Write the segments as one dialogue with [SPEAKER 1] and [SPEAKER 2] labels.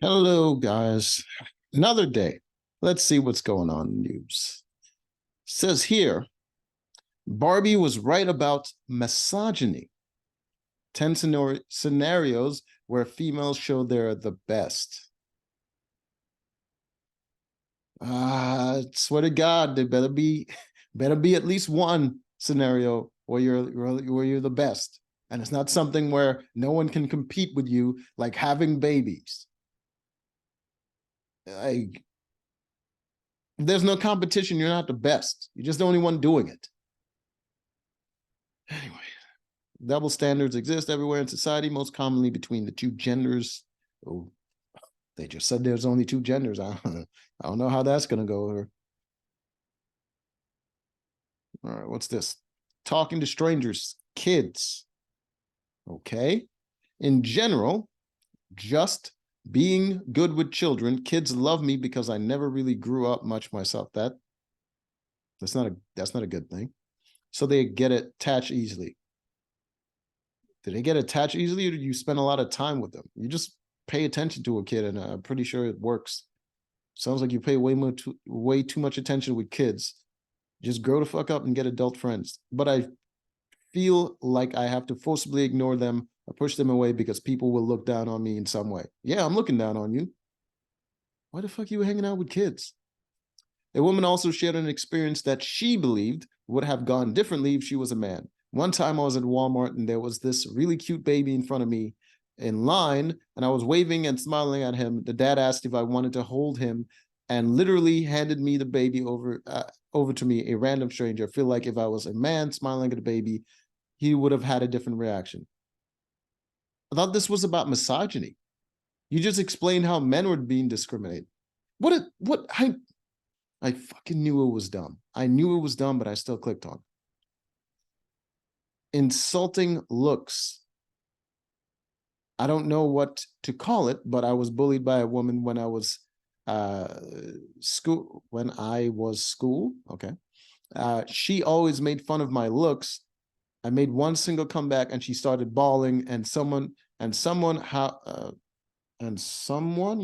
[SPEAKER 1] Hello, guys. Another day. Let's see what's going on in the news. Says here, Barbie was right about misogyny. 10 scenarios where females show they're the best. Swear to God, there better be at least one scenario where you're the best. And it's not something where no one can compete with you, like having babies. Like, if there's no competition, you're not the best. You're just the only one doing it. Anyway, double standards exist everywhere in society, most commonly between the two genders. Oh, they just said there's only two genders. I don't know how that's going to go over. All right, what's this? Talking to strangers, kids. Okay. In general, just being good with children. Kids love me because I never really grew up much myself. That's not a good thing. So they get attached easily. Did they get attached easily, or did you spend a lot of time with them? You just pay attention to a kid, and I'm pretty sure it works. Sounds like you pay way too much attention with kids. Just grow the fuck up and get adult friends. But I feel like I have to forcibly ignore them or push them away because people will look down on me in some way. Yeah, I'm looking down on you. Why the fuck are you hanging out with kids? A woman also shared an experience that she believed would have gone differently if she was a man. One time I was at Walmart and there was this really cute baby in front of me in line, and I was waving and smiling at him. The dad asked if I wanted to hold him and literally handed me the baby over to me, a random stranger. I feel like if I was a man smiling at a baby, he would have had a different reaction. I thought this was about misogyny. You just explained how men were being discriminated. I fucking knew it was dumb. I knew it was dumb, but I still clicked on. Insulting looks. I don't know what to call it, but I was bullied by a woman when I was school. Okay. She always made fun of my looks. I made one single comeback and she started bawling, and someone, you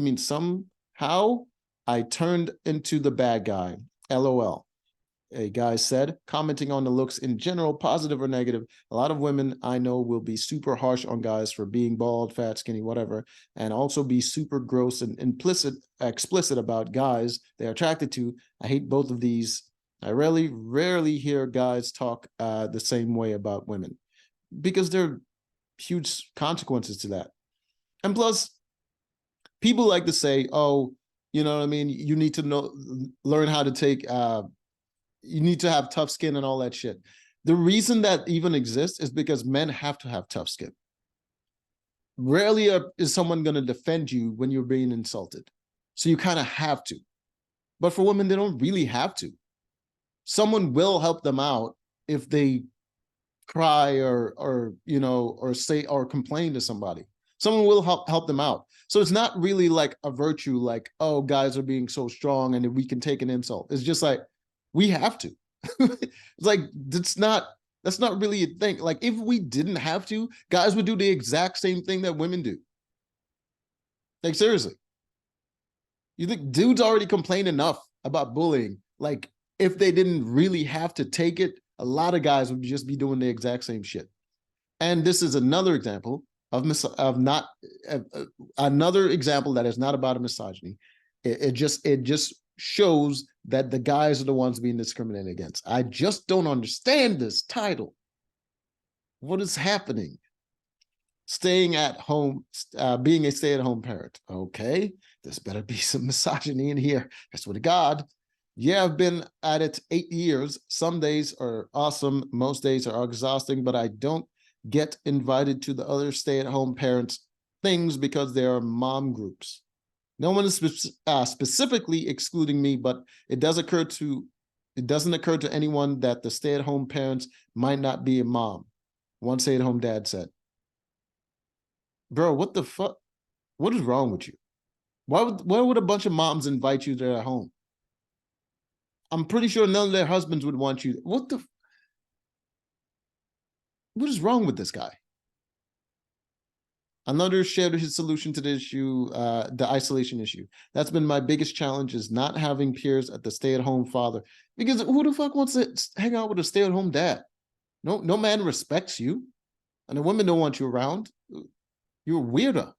[SPEAKER 1] mean somehow I turned into the bad guy. LOL. A guy said, commenting on the looks in general, positive or negative. A lot of women I know will be super harsh on guys for being bald, fat, skinny, whatever, and also be super gross and explicit about guys they're attracted to. I hate both of these. I rarely hear guys talk the same way about women because there are huge consequences to that. And plus, people like to say, oh, you know what I mean? You need to learn how to take, you need to have tough skin and all that shit. The reason that even exists is because men have to have tough skin. Rarely is someone going to defend you when you're being insulted. So you kind of have to. But for women, they don't really have to. Someone will help them out if they cry or say or complain to somebody. Someone will help them out. So it's not really like a virtue, like, oh, guys are being so strong and we can take an insult. It's just like, we have to. It's like, that's not really a thing. Like, if we didn't have to, guys would do the exact same thing that women do. Like, seriously. You think dudes already complain enough about bullying? Like, if they didn't really have to take it, a lot of guys would just be doing the exact same shit. And this is another example another example that is not about a misogyny. It just shows that the guys are the ones being discriminated against. I just don't understand this title. What is happening? Staying at home, being a stay-at-home parent. Okay, there's better be some misogyny in here. I swear to God. Yeah, I've been at it 8 years. Some days are awesome. Most days are exhausting, but I don't get invited to the other stay-at-home parents things because there are mom groups. No one is specifically excluding me, but it doesn't occur to anyone that the stay-at-home parents might not be a mom. One stay-at-home dad said. Bro, what the fuck? What is wrong with you? Why would a bunch of moms invite you to their home? I'm pretty sure none of their husbands would want you. What is wrong with this guy? Another shared his solution to the issue, the isolation issue. That's been my biggest challenge, is not having peers at the stay-at-home father. Because who the fuck wants to hang out with a stay-at-home dad? No man respects you, and the women don't want you around. You're a weirdo.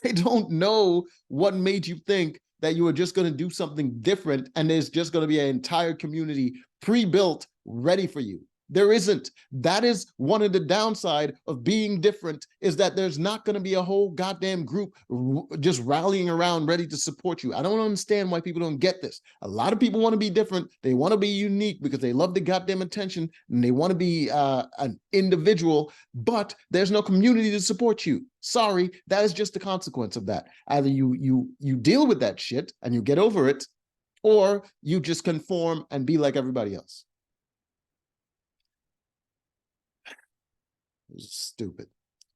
[SPEAKER 1] I don't know what made you think that you were just going to do something different and there's just going to be an entire community pre-built ready for you. There isn't. That is one of the downside of being different, is that there's not going to be a whole goddamn group just rallying around ready to support you. I don't understand why people don't get this. A lot of people want to be different. They want to be unique because they love the goddamn attention and they want to be an individual, but there's no community to support you. Sorry, that is just the consequence of that. Either you deal with that shit and you get over it, or you just conform and be like everybody else. Stupid.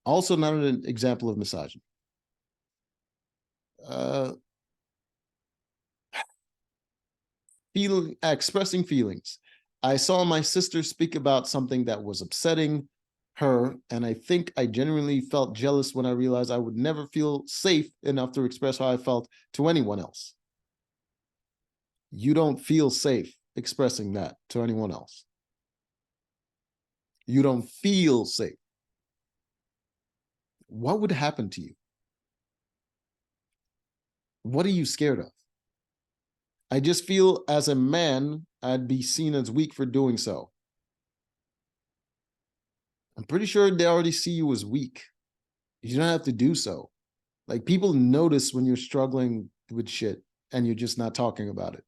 [SPEAKER 1] Also, not an example of misogyny. Expressing feelings. I saw my sister speak about something that was upsetting her, and I think I genuinely felt jealous when I realized I would never feel safe enough to express how I felt to anyone else. You don't feel safe expressing that to anyone else. You don't feel safe. What would happen to you? What are you scared of? I just feel as a man, I'd be seen as weak for doing so. I'm pretty sure they already see you as weak. You don't have to do so. Like, people notice when you're struggling with shit and you're just not talking about it.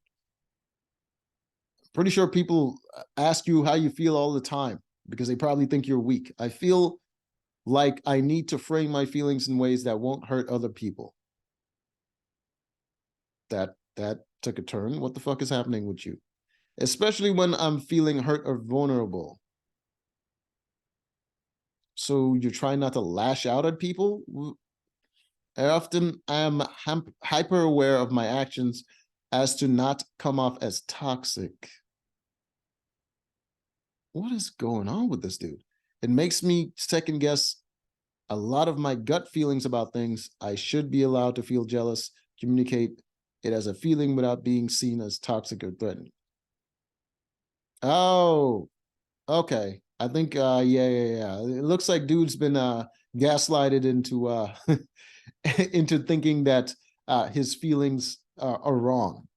[SPEAKER 1] I'm pretty sure people ask you how you feel all the time because they probably think you're weak. I feel like I need to frame my feelings in ways that won't hurt other people. That took a turn. What the fuck is happening with you? Especially when I'm feeling hurt or vulnerable. So you're trying not to lash out at people? I often am hyper aware of my actions as to not come off as toxic. What is going on with this dude? It makes me second guess a lot of my gut feelings about things. I should be allowed to feel jealous, communicate it as a feeling without being seen as toxic or threatening. Oh, okay. I think, yeah. It looks like dude's been gaslighted into into thinking that his feelings are wrong,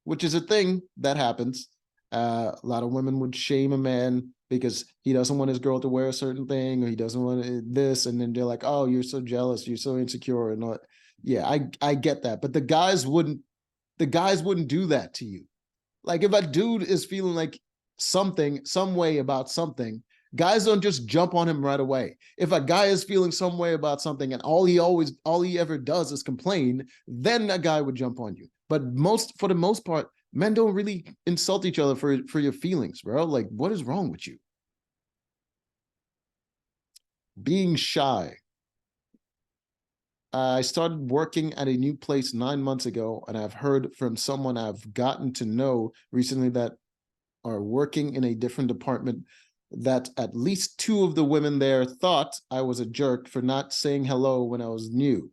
[SPEAKER 1] which is a thing that happens. A lot of women would shame a man because he doesn't want his girl to wear a certain thing, or he doesn't want this, and then they're like, "Oh, you're so jealous, you're so insecure," and all. Yeah, I get that, but the guys wouldn't do that to you. Like, if a dude is feeling like something, some way about something, guys don't just jump on him right away. If a guy is feeling some way about something and all he ever does is complain, then a guy would jump on you. But for the most part, men don't really insult each other for your feelings, bro. Like, what is wrong with you? Being shy. I started working at a new place 9 months ago, and I've heard from someone I've gotten to know recently that are working in a different department that at least 2 of the women there thought I was a jerk for not saying hello when I was new.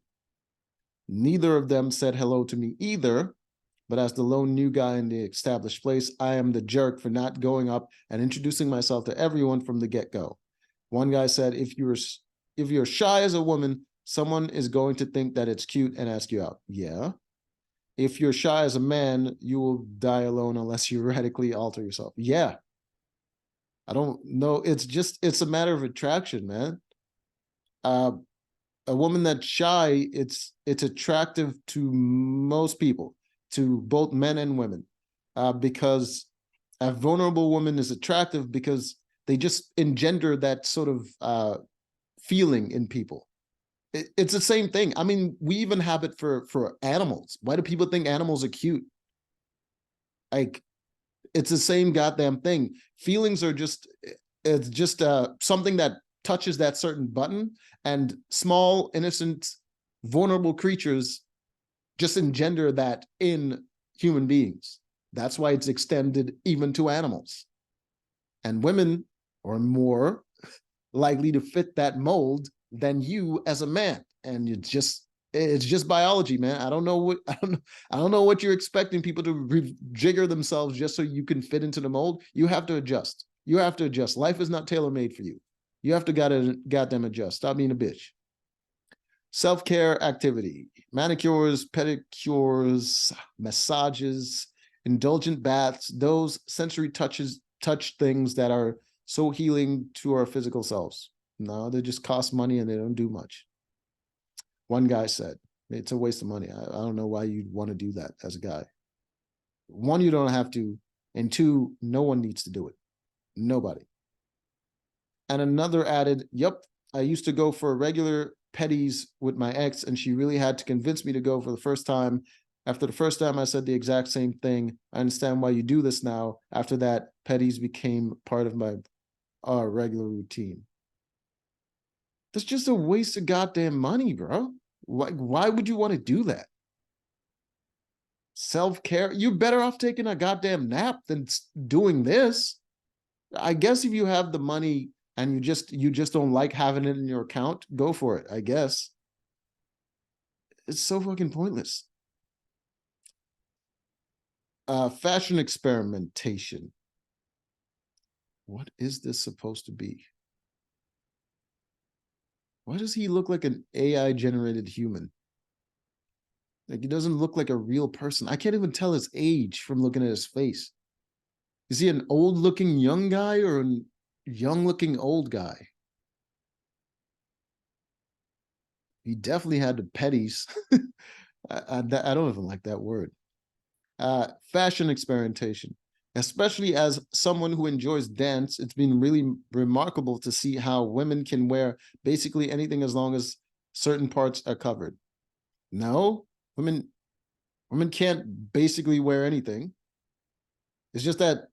[SPEAKER 1] Neither of them said hello to me either, but as the lone new guy in the established place, I am the jerk for not going up and introducing myself to everyone from the get-go. One guy said, if you're shy as a woman, someone is going to think that it's cute and ask you out. Yeah. If you're shy as a man, you will die alone unless you radically alter yourself. Yeah. I don't know. It's a matter of attraction, man. A woman that's shy, it's attractive to most people, to both men and women, because a vulnerable woman is attractive because they just engender that sort of feeling in people. It's the same thing. I mean, we even have it for animals. Why do people think animals are cute? Like, it's the same goddamn thing. Feelings are it's just something that touches that certain button, and small, innocent, vulnerable creatures just engender that in human beings. That's why it's extended even to animals. And women are more likely to fit that mold than you as a man. And it's just biology, man. I don't know what you're expecting people to rejigger themselves just so you can fit into the mold. You have to adjust. You have to adjust. Life is not tailor-made for you. You have to goddamn adjust. Stop being a bitch. Self-care activity, manicures, pedicures, massages, indulgent baths, those sensory touch things that are so healing to our physical selves. No, they just cost money and they don't do much. One guy said, it's a waste of money. I don't know why you'd want to do that as a guy. One, you don't have to, and two, no one needs to do it. Nobody. And another added, yep, I used to go for regular petties with my ex, and she really had to convince me to go for the first time. After the first time, I said the exact same thing. I understand why you do this now. After that, petties became part of my regular routine. That's just a waste of goddamn money, bro. Why would you want to do that? Self-care, you're better off taking a goddamn nap than doing this. I guess if you have the money and you just don't like having it in your account, go for it, I guess. It's so fucking pointless. Fashion experimentation. What is this supposed to be? Why does he look like an AI generated human? Like, he doesn't look like a real person. I can't even tell his age from looking at his face. Is he an old looking young guy or a young looking old guy? He definitely had the petties. I don't even like that word. Fashion experimentation. Especially as someone who enjoys dance, it's been really remarkable to see how women can wear basically anything as long as certain parts are covered. No, women can't basically wear anything. It's just that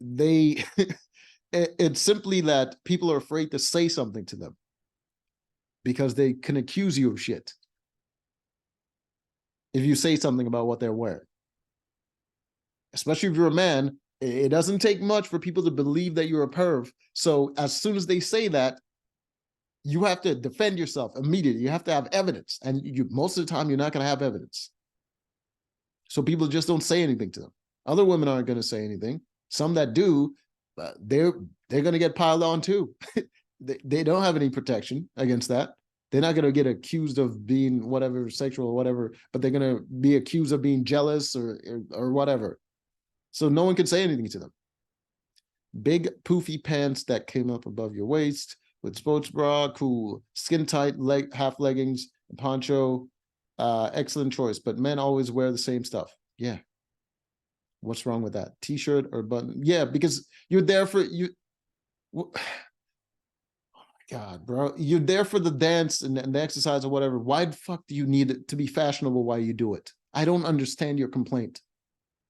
[SPEAKER 1] they it's simply that people are afraid to say something to them because they can accuse you of shit if you say something about what they're wearing. Especially if you're a man, it doesn't take much for people to believe that you're a perv. So as soon as they say that, you have to defend yourself immediately. You have to have evidence. And most of the time, you're not going to have evidence. So people just don't say anything to them. Other women aren't going to say anything. Some that do, they're going to get piled on too. they don't have any protection against that. They're not going to get accused of being whatever, sexual or whatever, but they're going to be accused of being jealous or whatever. So no one can say anything to them. Big poofy pants that came up above your waist with sports bra, cool. Skin tight half leggings, poncho, excellent choice. But men always wear the same stuff. Yeah. What's wrong with that? T-shirt or button? Yeah, because you're there for you. Oh my God, bro. You're there for the dance and the exercise or whatever. Why the fuck do you need it to be fashionable while you do it? I don't understand your complaint.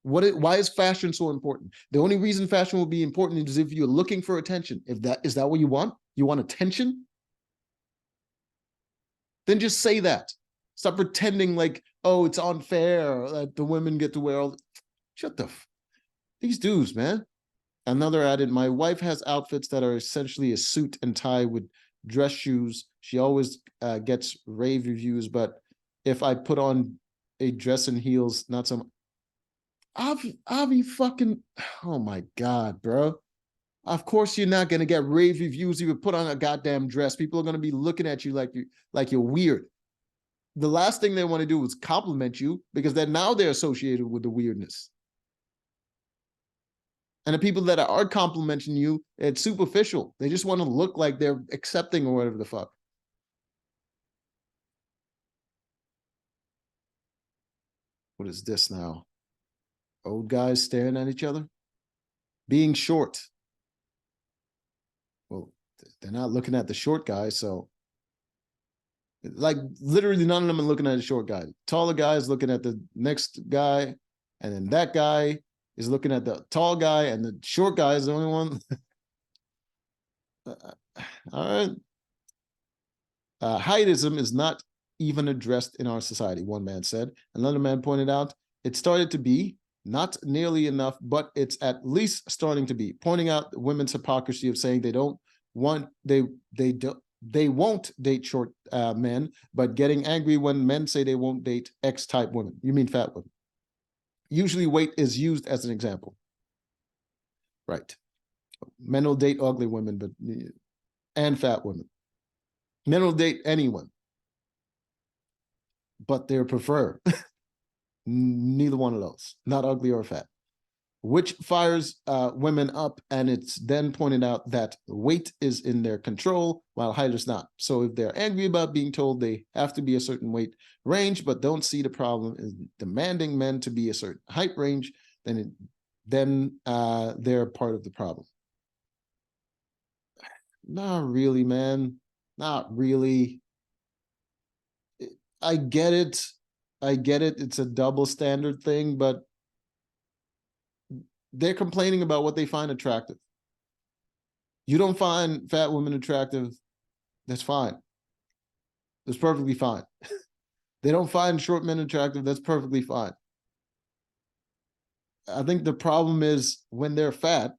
[SPEAKER 1] Why is fashion so important? The only reason fashion will be important is if you're looking for attention. If that is that what you want? You want attention? Then just say that. Stop pretending like, oh, it's unfair that the women get to wear all. Shut the these dudes, man. Another added, my wife has outfits that are essentially a suit and tie with dress shoes. She always gets rave reviews, but if I put on a dress and heels, not some. I'll be fucking, oh my God, bro. Of course you're not gonna get rave reviews if you put on a goddamn dress. People are gonna be looking at you like you're weird. The last thing they want to do is compliment you because they're associated with the weirdness. And the people that are complimenting you, it's superficial. They just want to look like they're accepting or whatever the fuck. What is this now? Old guys staring at each other? Being short. Well, they're not looking at the short guy, so like literally none of them are looking at the short guy. Taller guy is looking at the next guy, and then that guy is looking at the tall guy, and the short guy is the only one. All right. Heightism is not even addressed in our society, one man said. Another man pointed out, it started to be, not nearly enough, but it's at least starting to be, pointing out women's hypocrisy of saying they don't want, they don't, they won't date short men, but getting angry when men say they won't date X type women. You mean fat women. Usually weight is used as an example. Right. Men will date ugly women, but and fat women. Men will date anyone, but they prefer neither one of those, not ugly or fat, which fires women up. And it's then pointed out that weight is in their control while height is not. So if they're angry about being told they have to be a certain weight range, but don't see the problem in demanding men to be a certain height range, then they're part of the problem. Not really, man. Not really. I get it. I get it. It's a double standard thing, but they're complaining about what they find attractive. You don't find fat women attractive, that's fine. That's perfectly fine. They don't find short men attractive, that's perfectly fine. I think the problem is when they're fat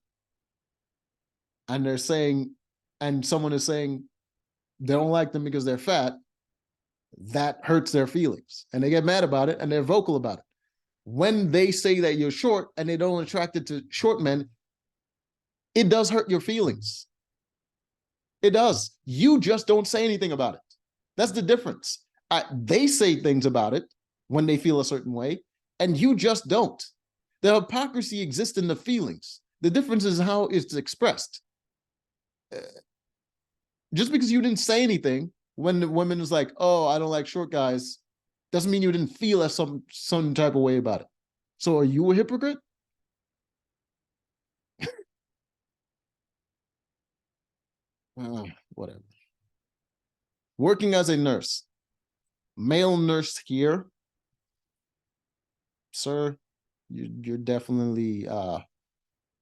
[SPEAKER 1] and they're saying, and someone is saying they don't like them because they're fat, that hurts their feelings. And they get mad about it and they're vocal about it. When they say that you're short and they don't attracted to short men, it does hurt your feelings. It does. You just don't say anything about it. That's the difference. They say things about it when they feel a certain way, and you just don't. The hypocrisy exists in the feelings. The difference is how it's expressed. Just because you didn't say anything when the woman is like, oh, I don't like short guys, doesn't mean you didn't feel some type of way about it. So are you a hypocrite? Whatever. Working as a nurse. Male nurse here. Sir, you're definitely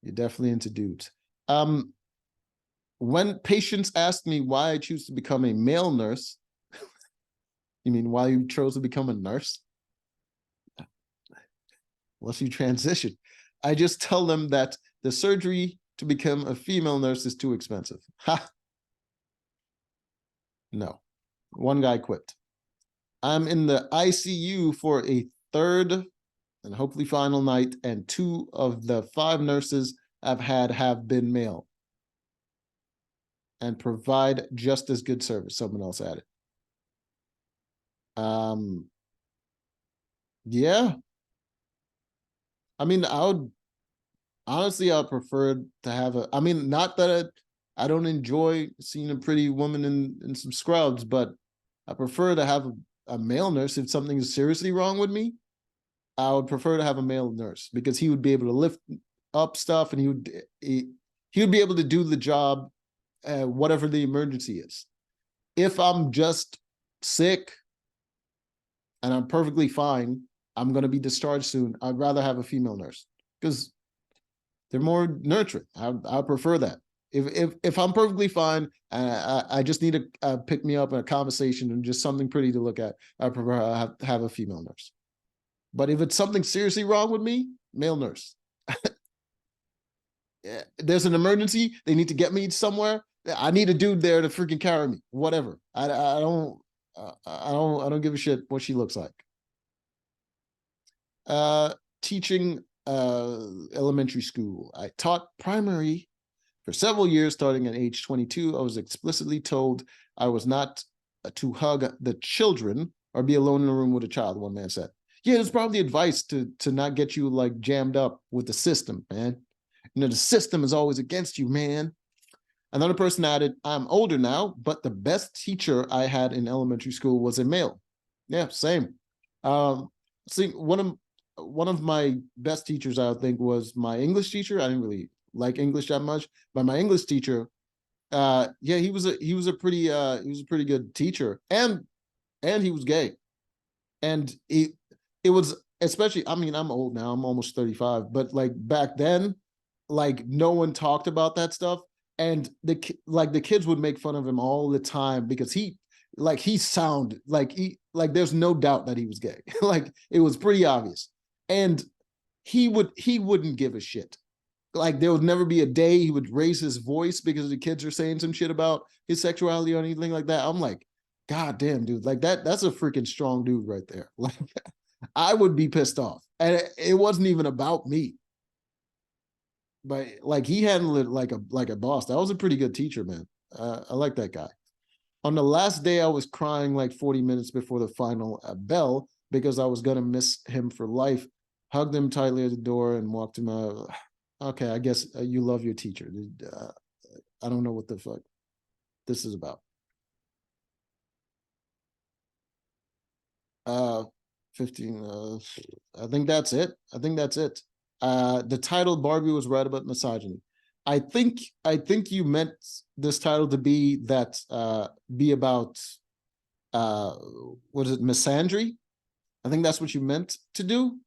[SPEAKER 1] into dudes. When patients ask me why I choose to become a male nurse, you mean why you chose to become a nurse? Unless you transition. I just tell them that the surgery to become a female nurse is too expensive. Ha! No. One guy quit. I'm in the ICU for a third and hopefully final night, and 2 of the 5 nurses I've had have been male and provide just as good service. Someone else added. Yeah. I mean, I'd prefer to have not that I don't enjoy seeing a pretty woman in some scrubs, but I prefer to have a male nurse. If something is seriously wrong with me, I would prefer to have a male nurse because he would be able to lift up stuff and he would be able to do the job, whatever the emergency is. If I'm just sick and I'm perfectly fine, I'm going to be discharged soon, I'd rather have a female nurse because they're more nurturing. I prefer that. If I'm perfectly fine, I just need to pick me up in a conversation and just something pretty to look at, I prefer to have a female nurse. But if it's something seriously wrong with me, male nurse. There's an emergency, they need to get me somewhere, I need a dude there to freaking carry me. Whatever. I don't give a shit what she looks like. Teaching elementary school. I taught primary for several years, starting at age 22. I was explicitly told I was not to hug the children or be alone in a room with a child, one man said. Yeah, it's probably advice to not get you like jammed up with the system, man. You know, the system is always against you, man. Another person added, I'm older now, but the best teacher I had in elementary school was a male. Yeah, same. See, one of my best teachers, I think, was my English teacher. I didn't really like English that much, but my English teacher, yeah, he was a pretty good teacher, and he was gay, and it was especially. I mean, I'm old now. I'm almost 35, but like back then, like no one talked about that stuff, and the kids would make fun of him all the time because he sounded like there's no doubt that he was gay. Like it was pretty obvious, and he wouldn't give a shit. Like there would never be a day he would raise his voice because the kids are saying some shit about his sexuality or anything like that. I'm like, God damn, dude, like that's a freaking strong dude right there. Like I would be pissed off. And it wasn't even about me. But like he handled it like a boss. That was a pretty good teacher, man. I like that guy. On the last day, I was crying like 40 minutes before the final bell because I was gonna miss him for life. Hugged him tightly at the door and walked him out. Okay, I guess you love your teacher. I don't know what the fuck this is about. 15. I think that's it. I think that's it. The title Barbie was right about misogyny. I think you meant this title to be that be about what is it, misandry? I think that's what you meant to do,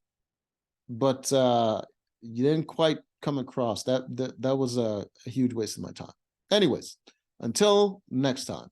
[SPEAKER 1] but you didn't quite come across that. That was a huge waste of my time. Anyways, until next time.